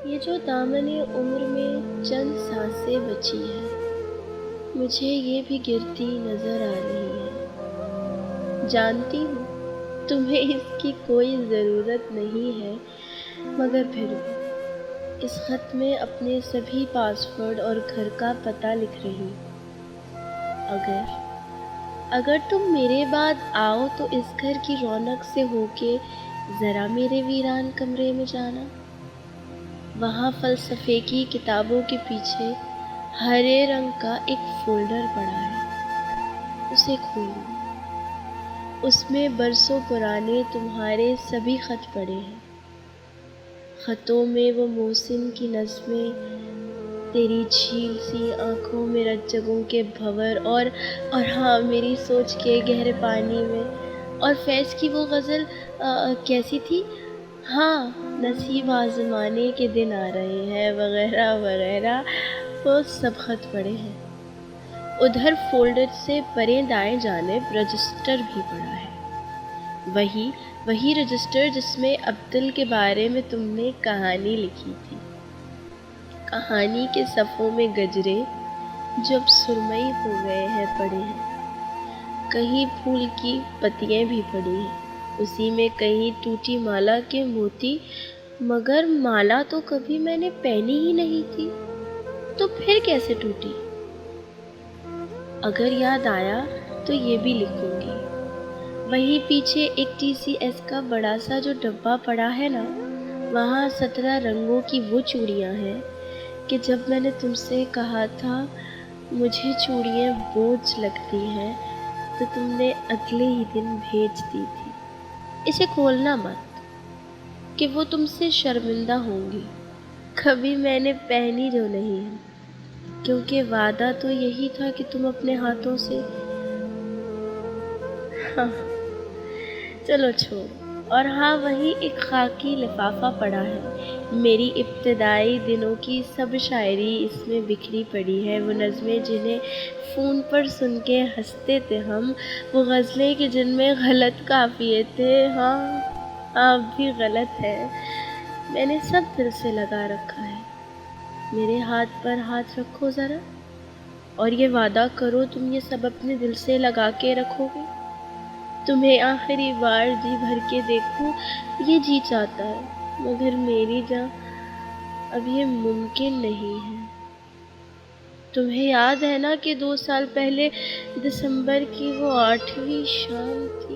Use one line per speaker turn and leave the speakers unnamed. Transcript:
یہ جو دامن عمر میں چند سانسیں بچی ہیں، مجھے یہ بھی گرتی نظر آ رہی ہے۔ جانتی ہوں تمہیں اس کی کوئی ضرورت نہیں ہے، مگر پھر بھی اس خط میں اپنے سبھی پاسورڈ اور گھر کا پتہ لکھ رہی ہوں۔ اگر تم میرے بعد آؤ تو اس گھر کی رونق سے ہو کے ذرا میرے ویران کمرے میں جانا۔ وہاں فلسفے کی کتابوں کے پیچھے ہرے رنگ کا ایک فولڈر پڑا ہے، اسے کھولو۔ اس میں برسوں پرانے تمہارے سبھی خط پڑے ہیں۔ خطوں میں وہ محسن کی نظمیں، تیری جھیل سی آنکھوں میں رجگوں کے بھنور، اور ہاں میری سوچ کے گہرے پانی میں، اور فیض کی وہ غزل کیسی تھی، ہاں نصیب آزمانے کے دن آ رہے ہیں، وغیرہ وغیرہ، وہ سب خط پڑے ہیں۔ ادھر فولڈر سے پریں دائیں جانب رجسٹر بھی پڑا ہے، وہی رجسٹر جس میں عبدل کے بارے میں تم نے کہانی لکھی تھی۔ کہانی کے صفحوں میں گجرے جو اب سرمئی ہو گئے ہیں پڑے ہیں، کہیں پھول کی پتیاں بھی پڑی ہیں، اسی میں کہیں ٹوٹی مالا کے موتی، مگر مالا تو کبھی میں نے پہنی ہی نہیں تھی، تو پھر کیسے ٹوٹی؟ اگر یاد آیا تو یہ بھی لکھوں گی۔ وہیں پیچھے ایک ٹی سی ایس کا بڑا سا جو ڈبہ پڑا ہے نا، وہاں 17 رنگوں کی وہ چوڑیاں ہیں کہ جب میں نے تم سے کہا تھا مجھے چوڑیاں بوجھ لگتی ہیں تو تم نے اگلے ہی دن بھیج دی تھی۔ اسے کھولنا مت، کہ وہ تم سے شرمندہ ہوں گی۔ کبھی میں نے پہنی جو نہیں ہے، کیونکہ وعدہ تو یہی تھا کہ تم اپنے ہاتھوں سے ہاں چلو چھوڑ۔ اور ہاں وہیں ایک خاکی لفافہ پڑا ہے، میری ابتدائی دنوں کی سب شاعری اس میں بکھری پڑی ہے، وہ نظمیں جنہیں فون پر سن کے ہنستے تھے ہم، وہ غزلیں کہ جن میں غلط قافیے تھے، ہاں آپ بھی غلط ہے، میں نے سب دل سے لگا رکھا ہے۔ میرے ہاتھ پر ہاتھ رکھو ذرا، اور یہ وعدہ کرو تم یہ سب اپنے دل سے لگا کے رکھو گے۔ تمہیں آخری بار جی بھر کے دیکھوں یہ جی چاہتا ہے، مگر میری جاں اب یہ ممکن نہیں ہے۔ تمہیں یاد ہے نا کہ 2 سال پہلے دسمبر کی وہ 8ویں شام تھی؟